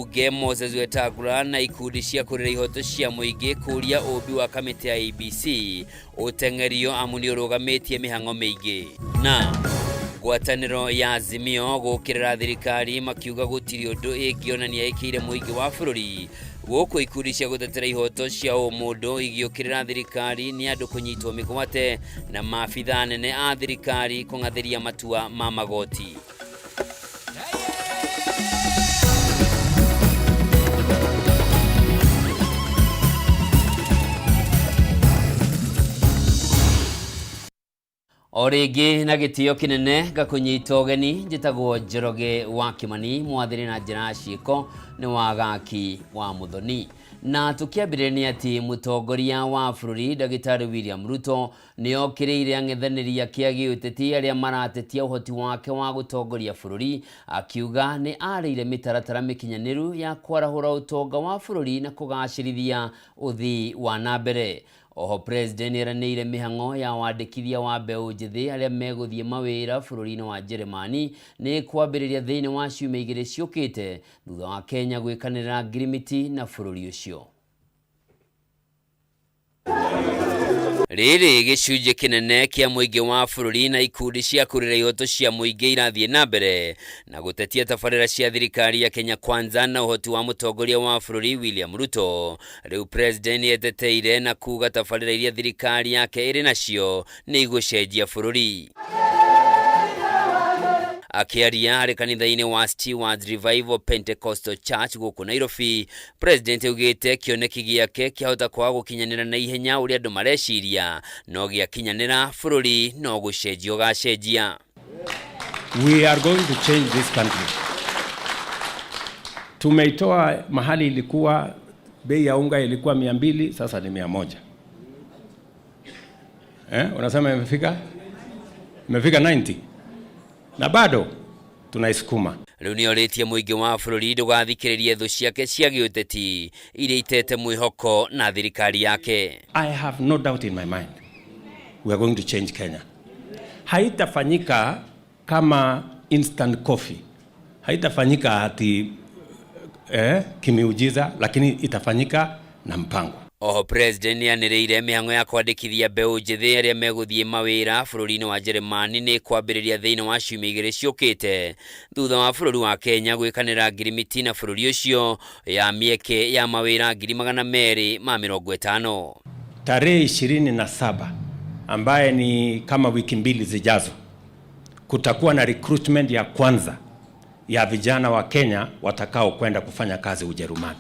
Mbunge Moses Wetangula na ikundi cia kurira ihoto cia muingi kuria ubi wa kamiti ya ABC utengerio amuni urugamitie mihango miingi. Na ngwataniro ya Azimio gukirira thirikari makiuga gutiri undu ingionania ikire muingi wa bururi guku ikundi cia gutetera ihoto cia umundu igiukirira thirikari ni andu kunyitwo migwate na maabitha nene a thirikari kungatheria matua ma magoti. Origi na gitio kinene gakunyita ugeni njitagwo Njoroge wa Kimani mwathiri na njira ciiko ni wagaki wa Muthoni. Na tukiambirenia ati mutongoria wa bururi Dagitari William Ruto ni okiriire ang'ethaniria kia giuteti aria maratetia uhoti wake wa gutongoria bururi, akiuga ni areire mitaratara mikinyaniru ya kwarahura utonga wa bururi na kugacirithia uthii wa nambere. Oho president eranĩire mihango ya wandĩkithia wa mbeũ njĩthĩ aria meguthie mawĩra bũrũri-inĩ wa Jeremani ni kwambĩrĩria thĩinĩ wa ciumia igĩrĩ ciũkĩte thutha wa Kenya gwĩkanĩra ngirimiti na bũrũri ũcio. Rĩrĩ gĩcunjĩ kinene kia muingi wa bururi na ikundi cia kurira ihoto cia muingi irathie na mbere na gutetia tabarĩra cia thirikari ya Kenya Kwanza na uhoti wa mutongoria wa bururi William Ruto. Riu president eteteire na kuga tabarĩra iria thirikari yake iri nacio ni igucenjia bururi. Akiaria harĩ kanitha-inĩ wa Stewards Revival Pentecostal Church guku Nairobi, president ugite kioneki giake kiahota kwaga gukinyanira na ihenya uria andu mareciria no giakinyanira bururi no gucenjio gacenjia. We are going to change this country. Tumeitoa mahali ilikuwa bei ya unga ilikuwa 200, sasa ni 100. Unasema imefika 90. Na bado tunaisukuma. Riu nioritie muingi wa bururi ndugathikiririe thu ciake cia giuteti iria itete mwihoko na thirikari yake. I have no doubt in my mind we are going to change Kenya. Haitafanyika kama instant coffee. Haitafanyika ati kimiujiza, lakini itafanyika na mpango. Oho president yanĩrĩire mihango ya kwandĩkithia mbeũ njĩthĩ aria meguthie mawĩra bũrũri-inĩ wa Jeremani ni kwambĩrĩria thĩinĩ wa ciumia igĩrĩ ciũkĩte thutha wa bũrũri wa Kenya gwĩkanĩra ngirimiti na bũrũri ũcio ya mieke ya mawĩra 250. Tarehe 27 ambaye ni kama wiki mbili zijazo kutakuwa na recruitment ya kwanza ya vijana wa Kenya watakao kwenda kufanya kazi Ujerumani.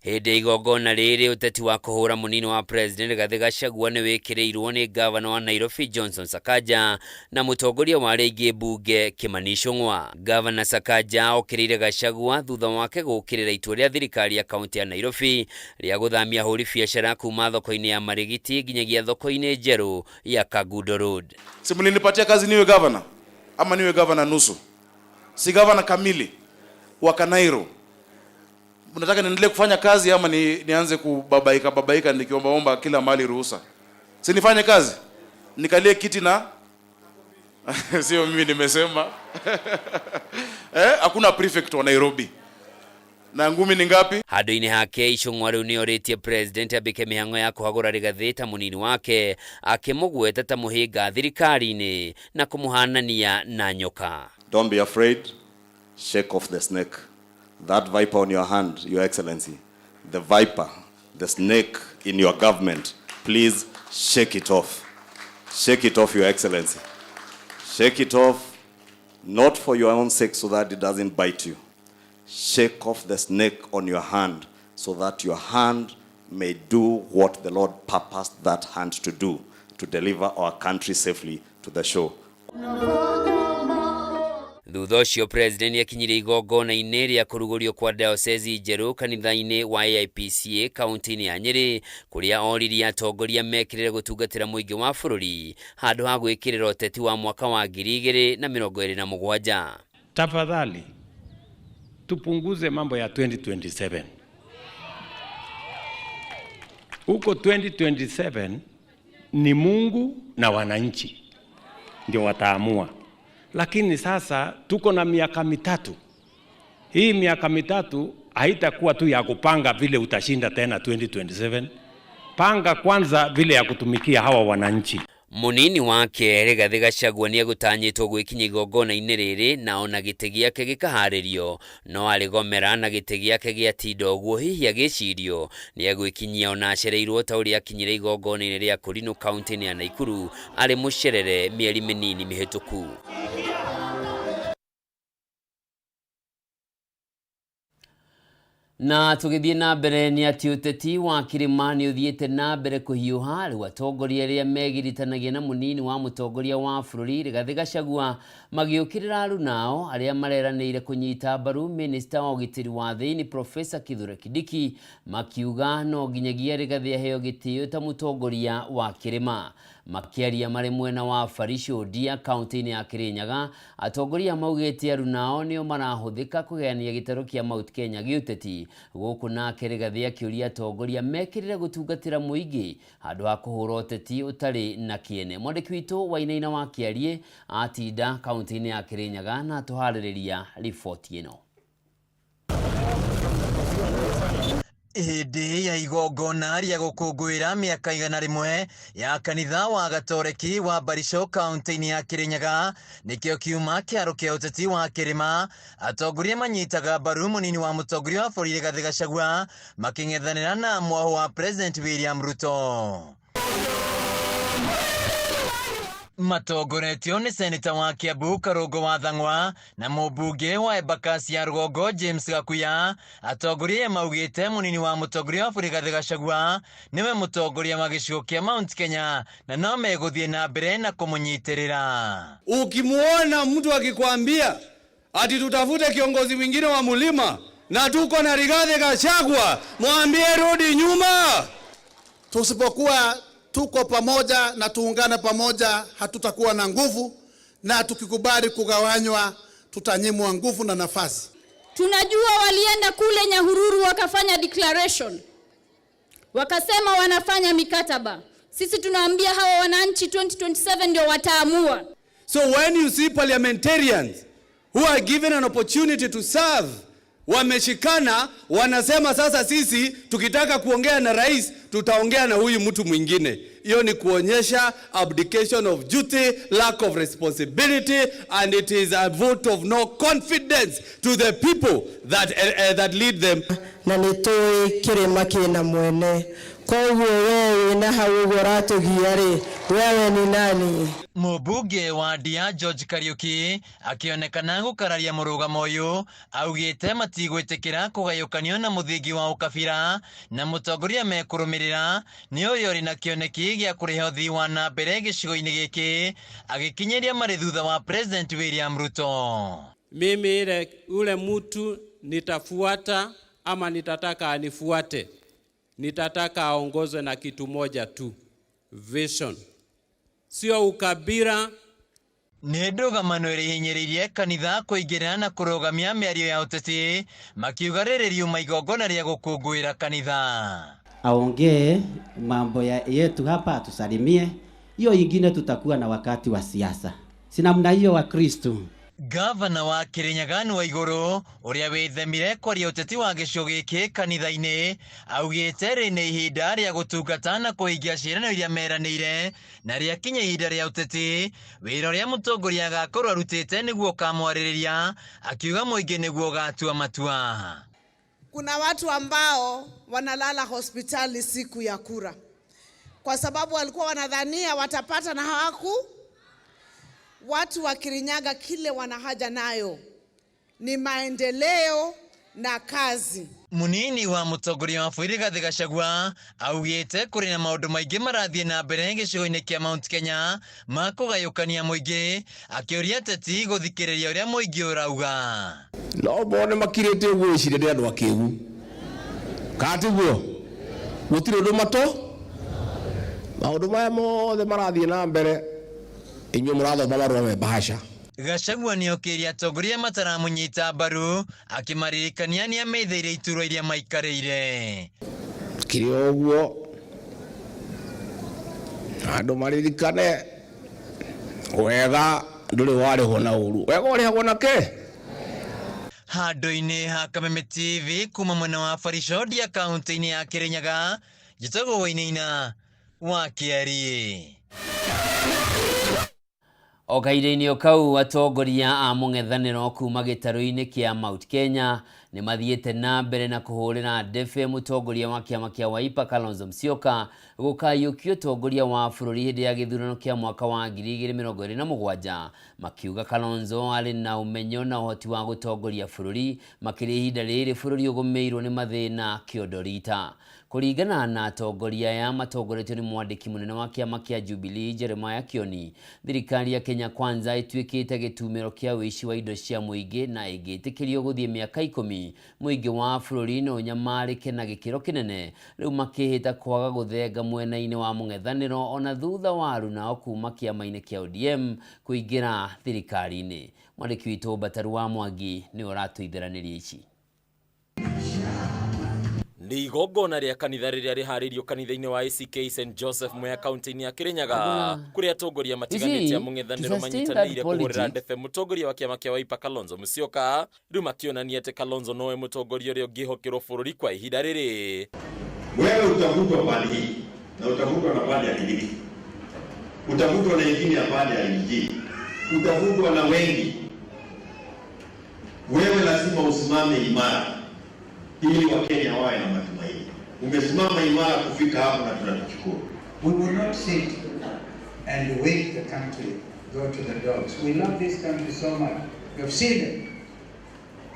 Hĩndĩ igongona rĩrĩ ũteti wa kũhũra mũnini wa president Rigathi Gachagua nĩ wĩkĩrĩirwo nĩ gavana wa Nairobi Johnson Sakaja na mũtongoria wa rĩngĩ mbunge Kimani Ichung'wa. Gavana Sakaja okĩrĩire Gachagua thutha wake gũkĩrĩra itua rĩa thirikari ya kaunti ya Nairobi rĩa gũthamia ahũri biacara kuma thoko-inĩ ya Marigiti nginyagia thoko-inĩ njerũ ya Kagudo Road. Si mlinipatia kazi niwe gavana ama niwe gavana nusu? Si gavana kamili wa Kanairo. Unataka niendelee kufanya kazi ama nianze kubabaika nikiomba kila mali ruhusa? Si nifanye kazi? Nikalie kiti na sio mimi nimesema. Hakuna prefect wa Nairobi. Na ngumi ni ngapi? Handũ-inĩ hake Ichung'wa rĩu nĩoritie president ambike mihango ya kũhagũra Rigathi ta mũnini wake akĩmũgweta ta mũhĩnga thirikari-inĩ na kũmũhanania na nyoka. Don't be afraid. Shake off the snake. That viper on your hand, Your Excellency, the viper, the snake in your government, please shake it off. Shake it off, Your Excellency. Shake it off, not for your own sake so that it doesn't bite you. Shake off the snake on your hand so that your hand may do what the Lord purposed that hand to do, to deliver our country safely to the shore. Thutha ũcio president akinyire igongona-inĩ rĩa kũrugũrio kwa diocese njerũ kanitha-inĩ wa AIPCA kaunti-inĩ ya Nyeri kũrĩa oririe atongoria mekĩrĩre gũtungatĩra mũingĩ wa bũrũri handũ ha gwĩkĩrĩra ũteti wa mwaka wa 2027. Tafadhali tupunguze mambo ya 2027. Huko 2027 ni Mungu na wananchi ndio wataamua. Lakini sasa tuko na miaka mitatu. Hii miaka mitatu haitakuwa tu ya kupanga vile utashinda tena 2027. Panga kwanza vile ya kutumikia hawa wananchi. Munini wake Rigathi Gachagua ni agutanyitwo gwikinya igongona-inĩ rĩrĩ na ona gĩtĩ gĩake gĩkaharĩrio, no arĩgomera na gĩtĩ gĩake gĩatinda ũguo hihi agĩcirio nĩ agwĩkinyia ona acereirwo ta ũrĩa akinyire igongona-inĩ rĩa Kũrinũ kaunti-inĩ ya Naikuru arĩ mũcerere mĩeri mĩnini mĩhĩtũku. Na tugithie na mbere ni ati uteti wa Kirima ni uthiete na mbere kuhiuha riu atongoria aria megiritanagia na munini wa mutongoria wa bururi Rigathi Gachagua magiukirira arunao aria mareranĩire kunyita mbaru minister wa ugitiri wa thiini Professor Kithure Kindiki makiuga no nginyagia Rigathi aheo gitio ta mutongoria wa Kirima. Makiaria mari mwena wa Farisho Dia kaunti-inĩ ya Kirinyaga, atongoria maugĩte arunao nĩo marahuthika kũgayania gĩtaro kĩa Mount Kenya gĩũteti gũkũ nake Rigathi akĩũria atongoria mekĩrĩre gũtungatĩra mũingĩ handũ ha kũhũra ũteti ũtarĩ na kĩene. Mwandĩki witũ Wainaina wa Kiarie atinda kaunti-inĩ ya Kirinyaga na tũharĩrĩria riboti ĩno. Hĩndĩ ya igongona rĩa gũkũngũĩra mĩaka 100 ya kanitha wa Gatoreki wa Barisho kaunti-inĩ ya Kirinyaga nĩkĩo kiuma kĩharo kĩa ũteti wa Kirima, atongoria manyitaga mbaru munini wa mũtongoria wa bũrũri Rigathi Gachagua makĩng'ethanĩra na mwaho wa President William Ruto. Matongoretio ni seneta wa Kiambu Karũngũ wa Thang'wa na mũmbunge wa Embakasi ya Rũgongo James Gakuya. Atongoria maugĩte munini wa mũtongoria wa bũrũri Rigathi Gachagua niwe mũtongoria wa gĩcigo kĩa Mount Kenya na no megũthiĩ na mbere na kũmũnyitĩrĩra. Ukimuona mtu akikwambia ati tutafute kiongozi mwingine wa mlima na tuko na Rigathi Gachagua, mwambie rudi nyuma. Tusipokuwa tuko pamoja na tuungane pamoja, hatutakuwa na nguvu, na tukikubali kugawanywa tutanyimwa nguvu na nafasi. Tunajua walienda kule Nyahururu wakafanya declaration, wakasema wanafanya mikataba. Sisi tunaambia hawa wananchi 2027 ndio wataamua. So when you see parliamentarians who are given an opportunity to serve, wameshikana wanasema sasa sisi tukitaka kuongea na rais tutaongea na huyu mtu mwingine. Hiyo ni kuonyesha abdication of duty, lack of responsibility, and it is a vote of no confidence to the people that lead them. Na nitoi Kirima kina mwene koguo wewe na hau goratugia wewe ni nani? Mũmbunge wa Dia George Kariuki akionekana gũkararia mũrũgamo ũyũ augĩte matigwĩtĩkĩra kũgayũkanio na mũthingi wa ũkabira na mũtongoria mekũrũmĩrĩra nĩ ũyũ ũrĩ na kĩoneki gĩa kũrehe ũthii wa na mbere gĩcigo-inĩ gĩkĩ agĩkinyĩria marĩ thutha wa President William Ruto. Mimi ule mtu nitafuata ama nitataka anifuate, nitataka aongozwe na kitu moja tu, vision, sio ukabira. Nĩ ndũgamano ĩrĩhinyĩrĩirie kanitha kũingĩrĩra na kũrũgamia mĩario ya ũteti makiuga rĩrĩ riuma igongona rĩa gũkũngũĩra kanitha. Aongee mambo yetu hapa tusalimie, hiyo ingine tutakuwa na wakati wa siasa. Si namna hiyo wa Kristo. Gavana wa Kirinyaga wa igũrũ ũrĩa wĩthemire kwaria ũteti wa gĩcigo gĩkĩ kanitha-inĩ augĩte rĩ nĩ ihinda rĩa gũtungata na kũhingia ciĩranĩro iria meranĩire na rĩakinya ihinda rĩa ũteti wĩra ũrĩa mũtongoria agakorwo arutĩte nĩguo kamwarĩrĩria akiuga mũingĩ nĩguo gatua matua. Kuna watu ambao wanalala hospitali siku ya kura kwa sababu walikuwa wanadhania watapata na hawaku. Watu wa Kirinyaga kile wanahaja nayo ni maendeleo na kazi. Munini wa mũtongoria wa bũrũri Rigathi Gachagua augĩte kũrĩ na maũndũ maingĩ marathiĩ na mbere gĩcigo-inĩ kĩa Mount Kenya ma kũgayũkania mũingĩ akĩũria ateti gũthikĩrĩria ũrĩa mũingĩ ũrauga. No mbone makirĩte gwĩciria nĩ andũ akĩgu katiguo gũtirĩ ũndũ mato maũndũ maya mothe marathiĩ na mbere inyuĩ mũrathoma marũa me bahasha. Gachagua nĩokĩria atongoria mataramũnyita mbaru akĩmaririkania nĩ ameithĩire iturwa iria maikarĩire. Kĩrĩ ũguo andũ maririkane wega ndũrĩ warĩhwo na ũru, wega ũrĩhagwo na kĩ? Handũ-inĩ ha Kameme TV kuma mwena wa Farishodi ya kaunti-inĩ ya Kirinyaga, njĩtagwo Wainaina wa Kĩarie. O kahinda-inĩ o kau atongoria a mũng'ethanĩro kuma gĩtarũ-inĩ kĩa Mount Kenya nĩ mathiĩte na mbere na kũhũrĩra ndebe mũtongoria wa kĩama kĩa Wiper Kalonzo Musyoka gũkayũkia ũtongoria wa bũrũri hĩndĩ ya gĩthurano kĩa mwaka wa 2027, makiuga Kalonzo arĩ na ũmenyo na ũhoti wa gũtongoria bũrũri makĩria ihinda rĩrĩ bũrũri ũgũmĩirwo nĩ mathĩna kĩondo rita. Kũringana na atongoria ya matongoretio nĩ mwandĩki mũnene wa kĩama kĩa Jubilee Jeremiah Kioni, thirikari ya Kenya Kwanza ĩtuĩkĩte gĩtumĩro kĩa ũici wa indo cia mũingĩ na ĩgĩtĩkĩrio gũthiĩ mĩaka 10 mũingĩ wa bũrũri no nyamarĩke na gĩkĩro kĩnene, rĩu makĩhĩta kwaga gũthenga mwena-inĩ wa mũng'ethanĩro ona thutha wa aruna kuma kĩama-inĩ kĩa ODM kũingĩra thirikari-inĩ. Mwandĩki witũ Bataru wa Mwangi nĩ ũratũithiranĩria ici. Nĩ igongona rĩa kanitha rĩrĩa rĩharĩirio kanitha-inĩ wa ACK St Joseph Mwea kaunti-inĩ ya Kirinyaga, kũrĩa atongoria matiganĩte a mũng'ethanĩro manyitanĩire kũhũrĩra ndebe mũtongoria wa kĩama kĩa Wiper Kalonzo Musyoka, rĩu makĩonania atĩ Kalonzo nowe mũtongoria ũrĩa ũngĩhokerwo bũrũri kwa ihinda rĩrĩ. Wewe utavutwa pande hii na utavutwa na pande ya Kilifi, utavutwa na ingine ya pande ya Inji, utavutwa na wengi. Wewe lazima usimame imara ili Wakenya wawe na matumaini. Umesimama imara kufika hapo na tunashukuru. We will not sit and wait the country go to the dogs. We love this country so much. We have seen it.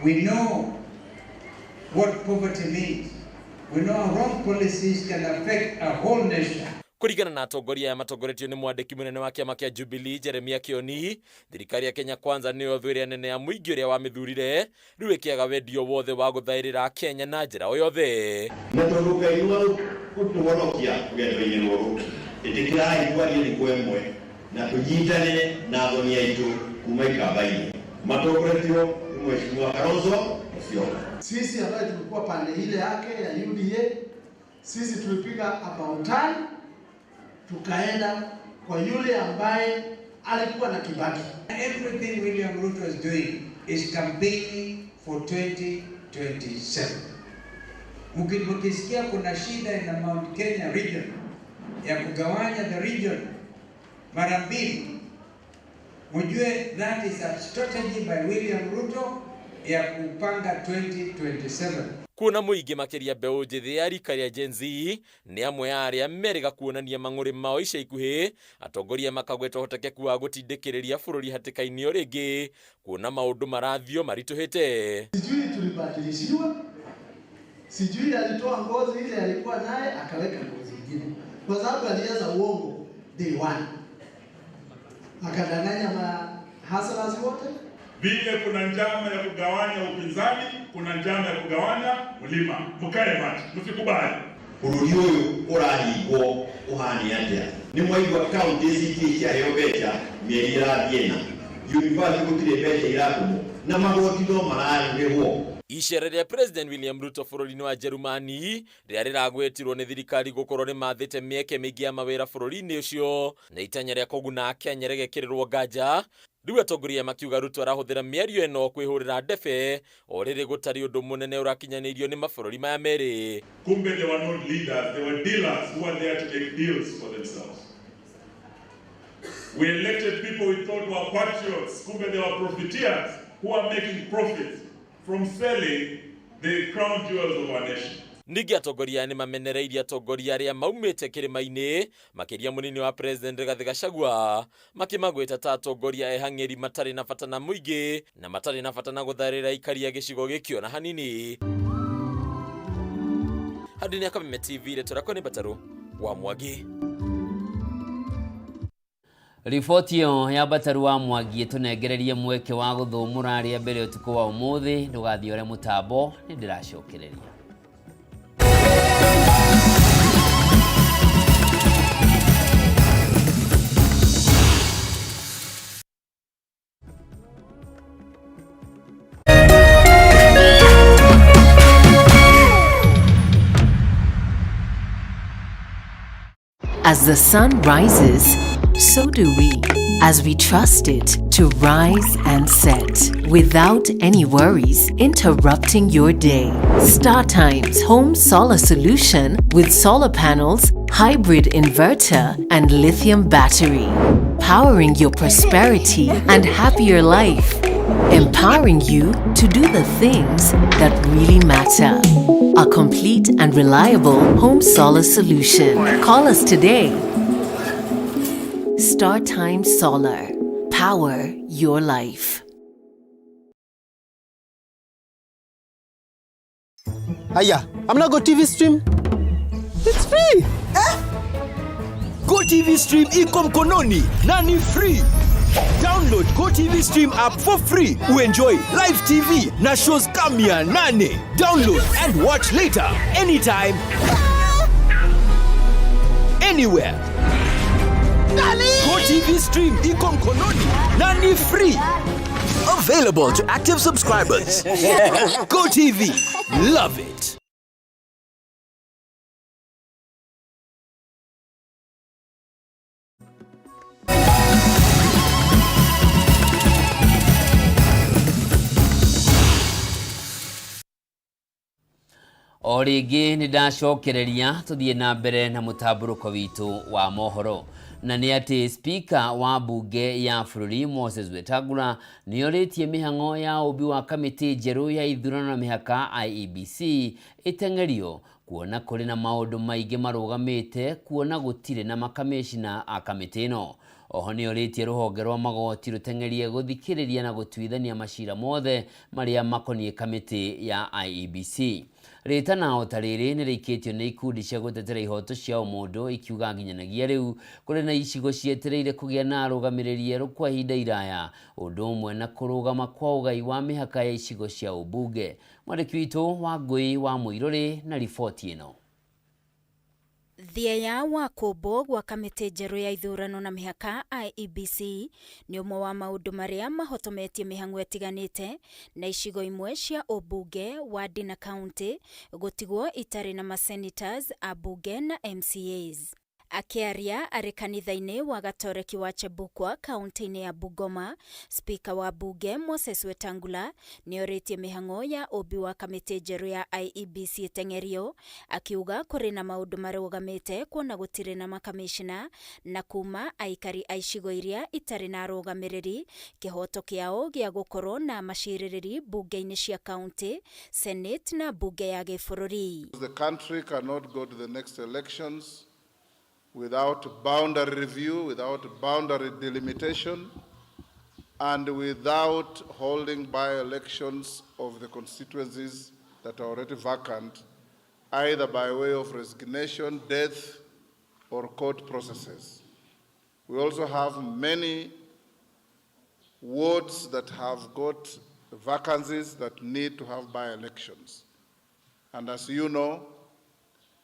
We know what poverty means. We know how wrong policies can affect a whole nation. Kũringana na atongoria ya matongoretio nĩ mwandĩki mũnene wa kĩama kĩa Jubilee Jeremiah Kioni, thirikari ya Kenya Kwanza nĩyo thũĩre nene ya mũingĩ ũrĩa wamĩthurire, rĩu ĩkĩaga wendio wothe wa gũthaĩrĩra Kenya na njĩra o yothe. Na tondũ Ngai nĩ gũtũhonokia rũgendo-inĩ rũrũ, ĩtĩkĩrai twarie nĩ kwemwe na tũnyitanĩre na athoni aitũ kuma ikamba-inĩ. Matongoretio nĩ Mheshimiwa Kalonzo Musyoka. Sisi ambaye tulikuwa pande ile yake ya UDA, sisi tulipiga about time tukaenda kwa yule ambaye alikuwa na Kibaki. Everything William Ruto is doing is campaigning for 2027. Mkisikia kuna shida in the Mount Kenya region ya kugawanya the region mara mbili, mjue that is a strategy by William Ruto ya kupanga 2027. Kuna mũingĩ makĩria mbeũ njĩthĩ ya rika rĩa Gen Z nĩ amwe ya arĩa merĩga kuonania mang'ũrĩ mao ica ikuhĩ, atongoria makagweta ũhotekeku wa gũtindĩkĩrĩria bũrũri hatĩka-inĩ o rĩngĩ, kuona maũndũ marathio maritũhĩte. Sijui tulibadilishiwa, sijui alitoa ngozi ile alikuwa naye akaweka ngozi nyingine, kwa sababu alianza uongo day one, akadanganya mahaslas wote. Vile kuna njama ya kugawanya upinzani, kuna njama ya kugawanya mlima. Mkae macho, msikubali. Bũrũri ũyũ ũrahingwo ũhani atĩa? Nĩ mwaigua kaunti ici cia heo mbeca mĩeri ĩrathiĩ na university gũtirĩ mbeca iratũmwo na magoti no mararĩhwo. Icera rĩa President William Ruto bũrũri-inĩ wa Jerumani rĩrĩa rĩragwetirwo nĩ thirikari gũkorwo nĩmathĩte mĩeke mĩingĩ ya mawĩra bũrũri-inĩ ũcio na itanya rĩa kũguna Kenya rĩgekĩrĩrwo nganja, rĩu atongoria makiuga Ruto arahũthĩra mĩario ĩno kwĩhũrĩra ndebe o rĩrĩ gũtarĩ ũndũ mũnene ũrakinyanĩirio nĩ mabũrũri maya merĩ. Kumbe they were not leaders, they were dealers who were there to make deals for themselves. We elected people we thought were patriots. Kumbe they were profiteers who are making profits from selling the crown jewels of our nation. Ningĩ atongoria nĩ mamenereirie atongoria arĩa maumĩte kĩrĩma-inĩ, makĩria mũnini wa President Rigathi Gachagua, makĩmagwĩta ta atongoria ehang'ĩri matarĩ na bata na mũingĩ na matarĩ na bata na gũthaĩrĩra aikari a gĩcigo gĩkĩ na hanini. Handũ-inĩ ya Kameme TV rĩtũrakwo nĩ Bataru wa Mwangi. Riboti ĩyo ya Bataru wa Mwangi ĩtũnengererie mweke wa gũthũmũra arĩa mbere ũtukũ wa ũmũthĩ, ndũgathiĩ ũrĩa mũtambo nĩ ndĩracokereria. As the sun rises, so do we. as we trust it to rise and set without any worries interrupting your day. StarTimes Home Solar Solution with solar panels, hybrid inverter, and lithium battery. Powering your prosperity and happier life. Empowering you to do the things that really matter. A complete and reliable home solar solution. Call us today. StarTimes Solar. Power your life. Aya, I'm not Go TV Stream. It's free. Go TV Stream iko mkononi na ni free. Download Go TV Stream app for free. Enjoy live TV na shows kamia nane. Download and watch later anytime. Anywhere. Go TV Stream iko mkononi na ni free. Available to active subscribers. Go TV. Love it. O rĩngĩ nĩ ndacokereria tũthiĩ na mbere na mũtamburũko witũ wa mohoro. Na nĩ atĩ speaker wa bunge ya bũrũri Moses Wetangula nĩ orĩtie mĩhang'o ya ũmbi wa kamĩtĩ njerũ ya ithurano na mĩhaka IEBC ĩteng'erio kuona kũrĩ na maũndũ maingĩ marũgamĩte kuona gũtirĩ na makamĩcina a kamĩtĩ ĩno. Oho nĩ orĩtie rũhonge rwa magoti rũteng'erie gũthikĩrĩria na gũtuithania macira mothe marĩa makoniĩ kamĩtĩ ya IEBC. Rĩtana o ta rĩrĩ nĩ rĩikĩtio nĩ ikundi cia gũtetera ihoto cia ũmũndũ ikiuga nginyanagia rĩu kũrĩ na icigo cietereire kũgĩa na arũgamĩrĩri erũ kwa ihinda iraya, ũndũ ũmwe na kũrũgama kwa ũgai wa mĩhaka ya icigo cia ũmbunge. Mwandĩki witũ Wangũi wa Mũirũrĩ na riboti ĩno. Thieya wa kũmbwo gwa kamĩtĩ njerũ ya ithurano na mĩhaka IEBC nĩ ũmwe wa maũndũ marĩa mahotometie mĩhang'o ĩtiganĩte na icigo imwe cia ũmbunge wa Dina County gũtigwo itarĩ na masenators, abunge na MCAs. Akiaria arĩ kanitha-inĩ wa Gatoreki wa Chebukwa kaunti-inĩ ya Bungoma, speaker wa bunge Moses Wetangula nĩ orĩtie mĩhang'o ya ũmbi wa kamĩtĩ njerũ ya IEBC ĩteng'erio, akiuga kũrĩ na maũndũ marũgamĩte kuona gũtirĩ na makamĩcina na kuma aikari a icigo iria itarĩ na arũgamĩrĩri kĩhoto kĩao gĩa gũkorwo na macirĩrĩri bunge-inĩ cia county, senate na bunge ya gĩbũrũri. The country cannot go to the next elections without boundary review, without boundary delimitation, and without holding by-elections of the constituencies that are already vacant, either by way of resignation, death, or court processes. We also have many wards that have got vacancies that need to have by-elections. And as you know,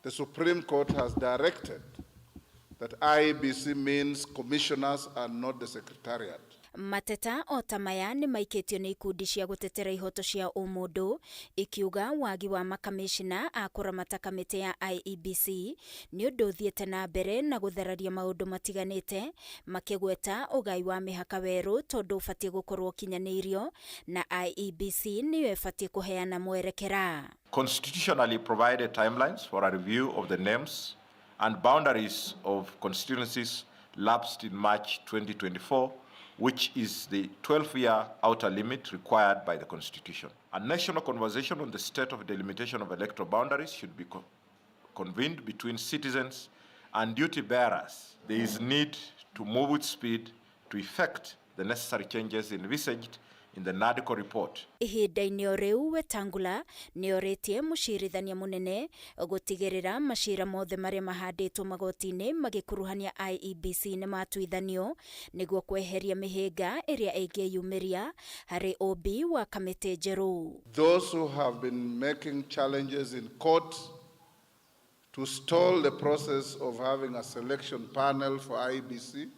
the Supreme Court has directed that IEBC means commissioners and not the secretariat. Mateta o tamaya nĩ maikĩtio nĩ ikundi cia gũtetera ihoto cia ũmũndũ ikiuga wagi wa makamĩcina a kũramata kamĩtĩ ya IEBC nĩ ũndũ ũthiĩte na mbere na gũthararia maũndũ matiganĩte, makĩgweta ũgai wa mĩhaka werũ tondũ ũbatiĩ gũkorwo kinyanĩirio na IEBC nĩyo ĩbatiĩ kũheana mwerekera. Constitutionally provided timelines for a review of the names and boundaries of constituencies lapsed in March 2024, which is the 12-year outer limit required by the Constitution. A national conversation on the state of delimitation of electoral boundaries should be convened between citizens and duty bearers. There is need to move with speed to effect the necessary changes envisaged in the NADCO report. Ihinda-inĩ o rĩu Wetangula nĩ orĩtie mũcirithania mũnene gũtigĩrĩra macira mothe marĩa mahandĩtwo magoti-inĩ magĩkuruhania IEBC nĩ matuithanio nĩguo kweheria mĩhĩnga ĩrĩa ĩngĩyumĩria harĩ ũmbi wa kamĩtĩ njerũ. Those who have been making challenges in court to stall the process of having a selection panel for IEBC,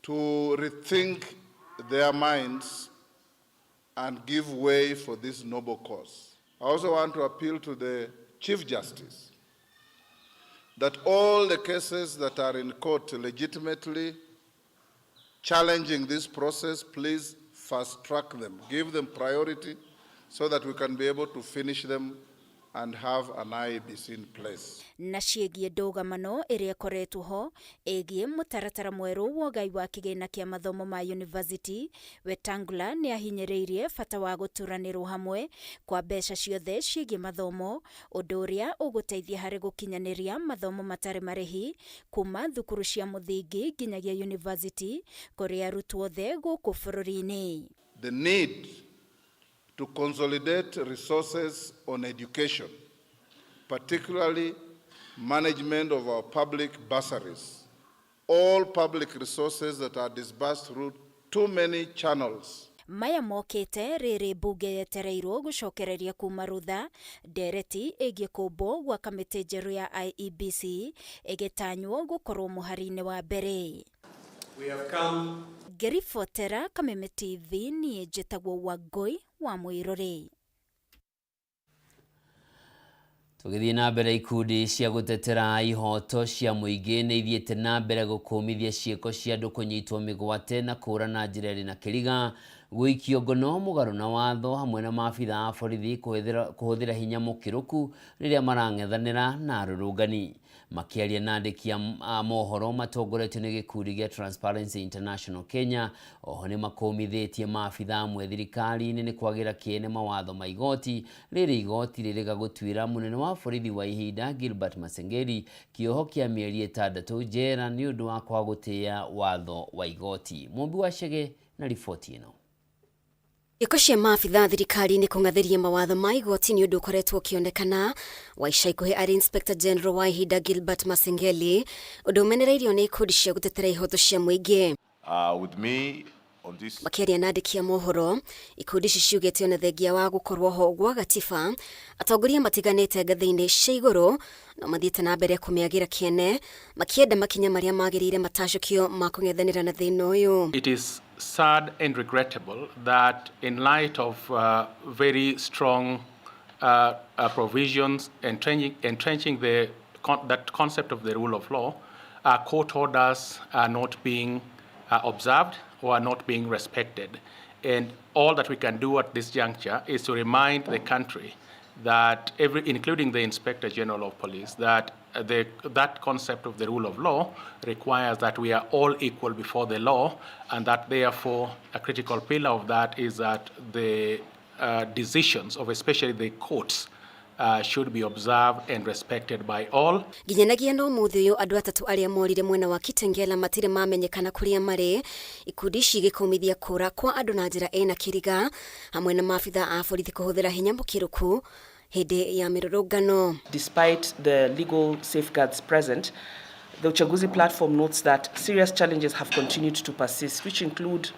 to rethink their minds and give way for this noble cause. I also want to appeal to the Chief Justice that all the cases that are in court legitimately challenging this process, please fast track them, give them priority so that we can be able to finish them and have an IEBC in place. Na ciĩgiĩ ndũgamano ĩrĩa ĩkoretwo ho ĩgiĩ mũtaratara mwerũ wa ũgai wa kĩgĩna kĩa mathomo ma university, Wetangula nĩ ahinyĩrĩirie bata wa gũtũranĩrwo hamwe kwa mbeca ciothe ciĩgiĩ mathomo, ũndũ ũrĩa ũgũteithia harĩ gũkinyanĩria mathomo matarĩ marĩhi kuma thukuru cia mũthingi nginyagia university kũrĩ arutwo othe gũkũ bũrũri-inĩ. The need to consolidate resources on education, particularly management of our public bursaries. All public resources that are disbursed through too many channels. Maya mokĩte rĩrĩ mbunge yetereirwo gũcokereria kuma rutha ndereti ĩgiĩ kũmbwo gwa kamĩtĩ njerũ ya IEBC ĩgĩtanywo gũkorwo mũhari-inĩ wa mbere. We have come. Gerifotera Kameme TV niĩ njĩtagwo Wangui wa Mũirũrĩ. Tũgĩthiĩ na mbere, ikundi cia gũtetera ihoto cia mũingĩ nĩ ithiĩte na mbere gũkũmithia ciĩko cia andũ kũnyitwo mĩgwate na kũũra na njĩra ĩrĩ na kĩriga, gũikio ngono mũgarũ na watho hamwe na maabitha a borithi kũhũthĩra hinya mũkĩrũku rĩrĩa marang'ethanĩra na arũrũngani. Makĩaria na andĩki a mohoro matongoretio nĩ gĩkundi gĩa Transparency International Kenya, oho nĩ makũmithĩtie maabitha amwe thirikari-inĩ nĩ kwagĩra kĩene mawatho ma igoti, rĩrĩ igoti rĩrĩga gũtuĩra mũnene wa borithi wa ihinda Gilbert Masengeli kĩoho kĩa mĩeri 6 njera nĩ ũndũ wa kwaga gũtĩĩa watho wa igoti. Mũmbi wa Chege na riboti ĩno. Iko cia maabitha thirikari nĩ kũng'athĩria mawatho ma igoti nĩ ũndũ ũkoretwo ũkĩonekana wa ica ikuhĩ arĩ Inspector General wa ihinda Gilbert Masengeli, ũndũ ũmenereirio nĩ ikundi cia gũtetera ihoto cia mũingĩ. With me on this... Makĩaria na andĩki a mohoro, ikundi ici ciugĩte ona thengia wa gũkorwo ho gwa gatiba, atongoria matiganĩte ngathĩ-inĩ cia igũrũ no mathiĩte na mbere kũmĩagĩra kĩene, makĩenda makinya marĩa magĩrĩire matacũkio ma kũng'ethanĩra na thĩna ũyũ. It is sad and regrettable that in light of very strong provisions entrenching that concept of the rule of law, court orders are not being observed or are not being respected. And all that we can do at this juncture is to remind the country that including the Inspector General of Police, that that concept of the rule of law requires that we are all equal before the law, and that therefore a critical pillar of that is that the decisions of especially the courts should be observed and respected by all. Nginyanagia no mũthĩ ũyũ andũ atatũ arĩa morire mwena wa Kitengela matirĩ mamenyekana kũrĩa marĩ, ikundi ici igĩkũmithia kũra kwa andũ na njĩra ĩna kĩriga hamwe na maabitha a borithi kũhũthĩra hinya mũkĩrũku hĩndĩ ya mĩrũrũngano. Despite the legal safeguards present, the Uchaguzi platform notes that serious challenges have continued to persist, which include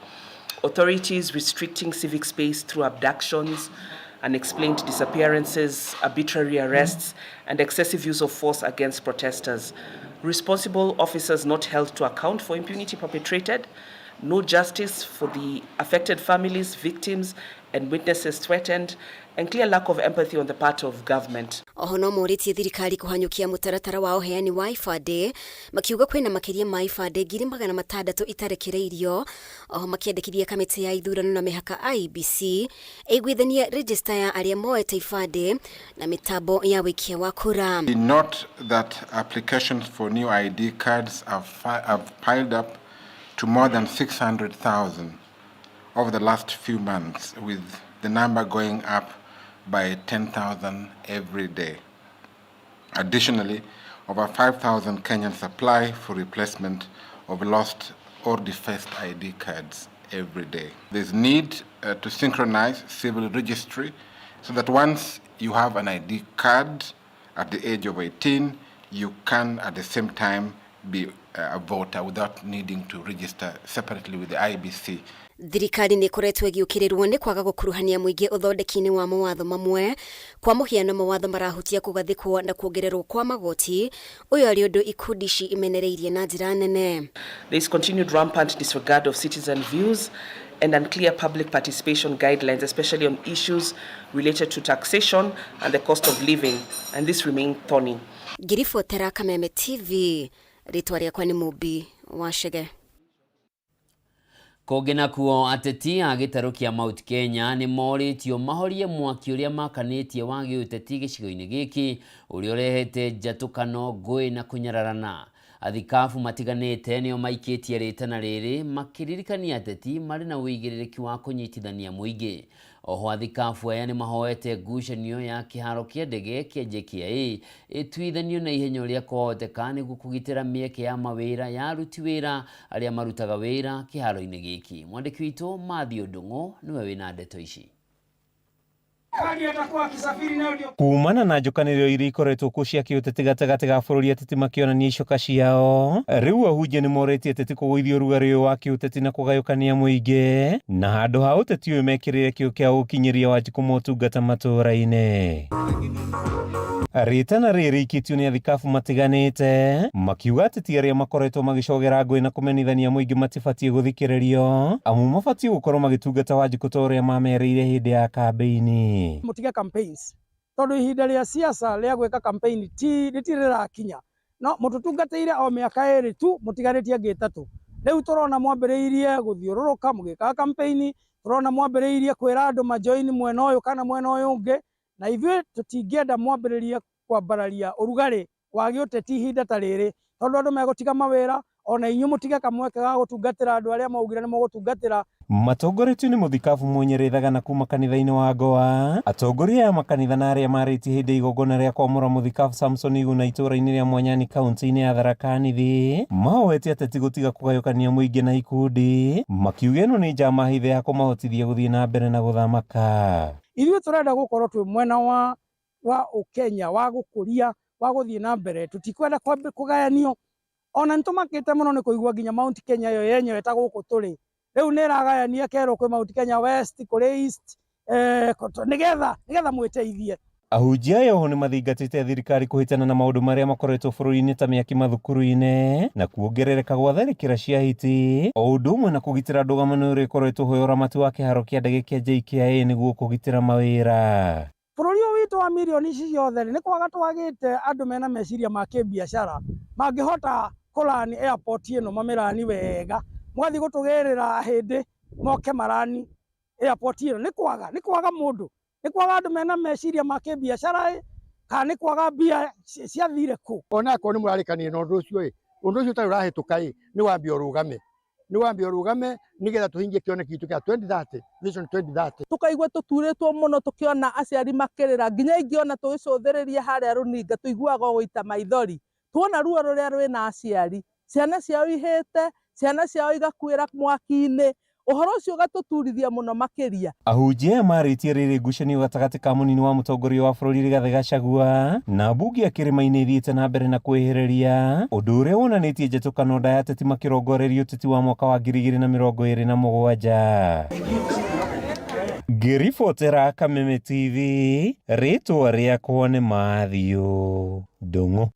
authorities restricting civic space through abductions, unexplained disappearances, arbitrary arrests, and excessive use of force against protesters. Responsible officers not held to account for impunity perpetrated, no justice for the affected families, victims, and witnesses threatened, and clear lack of empathy on the part of government. Oho no morĩtie thirikari kũhanyũkia mũtaratara wa ũheani wa ibandĩ, makiuga kwĩna makĩria ma ibandĩ 600,000 itarekereirio. Oho makĩendekithia kamĩtĩ ya ithurano na mĩhaka IEBC ĩiguithanie register ya arĩa moete ibandĩ na mĩtambo ya wĩkia wa kura. We note that applications for new ID cards have piled up to more than 600,000 over the last few months, with the number going up by 10,000 every day. Additionally, over 5,000 Kenyans apply for replacement of lost or defaced ID cards every day. There's need to synchronize civil registry so that once you have an ID card at the age of 18, you can at the same time be a voter without needing to register separately with the IEBC. Thirikari nĩ ĩkoretwo ĩgĩũkĩrĩrwo nĩ kwaga gũkuruhania mũingĩ ũthondeki-inĩ wa mawatho mamwe, kwa mũhiano mawatho marahutia kũgathĩkwo na kuongererwo kwa magoti, ũyũ arĩ ũndũ ikundi ici imenereirie na njĩra nene. There is continued rampant disregard of citizen views and unclear public participation guidelines, especially on issues related to taxation and the cost of living, and this remains thorny. Ngiribotera Kameme TV, rĩtwa rĩakwa nĩ Mũmbi wa Chege. Kũngĩ kuo ateti a gĩtarũ kĩa Mount Kenya nĩ morĩtio mahorie mwaki ũrĩa makanĩtie wa gĩũteti gĩcigo-inĩ gĩkĩ ũrĩa ũrehete njatũkano, ngũĩ na kũnyararana. Athikabu matiganĩte nĩo maikĩtie rĩtana rĩrĩ makĩririkania ateti marĩ na ũigĩrĩrĩki wa kũnyitithania mũingĩ. Oho athikabu aya nĩ mahoete ngucanio ya kĩharo kĩa ndege kĩa JKIA ĩtuithanio na ihenya ũrĩa kwahoteka nĩguo kũgitĩra mĩeke ya mawĩra ya aruti wĩra arĩa marutaga wĩra kĩharo-inĩ gĩkĩ. Mwandĩki witũ Matthew Ndung'u nĩwe wĩna ndeto ici. Kumana na njokanĩrĩro iria ikoretwo kuo cia kĩũteti gatagatĩ ga bũrũri, ateti makĩonania icoka ciao. Rĩu ahunjia nĩ morĩtie ateti kũgũithia ũrugarĩ ũyũ wa kĩũteti na kũgayũkania mũingĩ, na handũ ha ũteti ũyũ mekĩrĩre kĩo kĩa gũkinyĩria Wanjikũ motungata matũũra-inĩ. Rĩtana rĩrĩ ikĩtio nĩ athikabu matiganĩte, makiuga ateti arĩa makoretwo magĩcogera ngũĩ na kũmenithania mũingĩ matibatiĩ gũthikĩrĩrio, amu mabatiĩ gũkorwo magĩtungata Wanjikũ ta ũrĩa mamereire hĩndĩ ya kambeini. Mutige campaigns tondu ihinda rĩa siasa rĩa gwĩka campaign ti rĩrakinya, no mũtũtungatĩire o mĩaka ĩrĩ tu, mũtigarĩtie ngĩtatũ. Rĩu tũrona mwambĩrĩirie gũthiũrũrũka mũgĩkaga campaign, tũrona mwambĩrĩirie kwĩra andũ majoini mwena ũyũ kana mwena ũyũ ũngĩ, na ithuĩ tũtingĩenda mwambĩrĩrie kwambararia ũrugarĩ wa gĩũteti ihinda ta rĩrĩ, tondu andũ megũtiga mawĩra, ona inyuĩ mũtige kamweke ga gũtungatĩra andũ arĩa maugire nĩ mũgũtungatĩra. Matongoretio nĩ mũthikabu Mũnyerethaga na kuma kanitha-inĩ wa Goa. Atongoria ya makanitha na arĩa marĩtie hĩndĩ igongona rĩa kwamũra mũthikabu Samson Iguna itũũra-inĩ rĩa Mwanyani kaunti-inĩ ya Tharaka Nithi mahoete ateti gũtiga kũgayũkania mũingĩ na ikundi, makiuga ĩno nĩ njama hithe ya kũmahotithia gũthiĩ na mbere na gũthamaka. Ithuĩ tũrenda gũkorwo twĩ mwena wa Ukenya, wa gũkũria, wa gũthiĩ na mbere, tutikwenda kũgayanio. Ona nĩtũmakĩte mũno nĩ kũigua nginya Mount Kenya yo yenyewe ta gũkũ tũrĩ rĩu nĩ ĩragayania kerwo kwĩ Mount Kenya West, kũrĩ East, nĩgetha mwĩteithie. Ahunjia aya oho nĩ mathingatĩte thirikari kũhĩtana na maũndũ marĩa makoretwo bũrũri-inĩ ta mĩaki mathukuru-inĩ na kuongerereka gwa tharĩkĩra cia hiti, o ũndũ ũmwe na kũgitĩra ndũgamano ũrĩa ĩkoretwo ho ya ũramati wa kĩharo kĩa ndege kĩa JKIA nĩguo kũgitĩra mawĩra. Bũrũri ũyũ witũ wa milioni ici ciothe nĩ kwaga twagĩte andũ mena meciria ma kĩbiacara mangĩhota kũrani airport ĩno mamĩrani wega, mwathi gũtũgĩrĩra hĩndĩ moke marani airport ĩno. Nĩ kwaga mũndũ, nĩ kwaga andũ mena meciria ma kĩbiacara, kana nĩ kwaga mbia ciathire kũ. Ona akorwo nĩ mũrarĩkania na ũndũ ũcio ũtarĩ ũrahĩtũka nĩ wambia ũrũgame nĩgetha tũhingie kĩoneki gitũ kĩa 2030 vision 2030. Tukaigua tũturĩtwo mũno tũkĩona aciari makĩrĩra, nginya ingĩona tũgĩcũthĩrĩria harĩa Rũninga tũiguaga gũita maithori, tuona ruo rũrĩa rwĩna aciari, ciana ciao ihĩte, ciana ciao igakuĩra mwaki-inĩ, ũhoro ũcio ũgatũturithia mũno makĩria. Ahunjia marĩtie rĩrĩ ngucanio gatagatĩ ka mũnini wa mũtongoria wa bũrũri Rigathĩ Gachagua na mbunge ya Kĩrĩma-inĩ ithiĩte na mbere na kwĩhĩrĩria, ũndũ ũrĩa wonanĩtie njatũkano nda ya ateti makĩrongoreria ũteti wa mwaka wa 2027. Ngĩribotera Kameme TV, rĩtwa rĩakwa nĩ Matthew Ndung'u.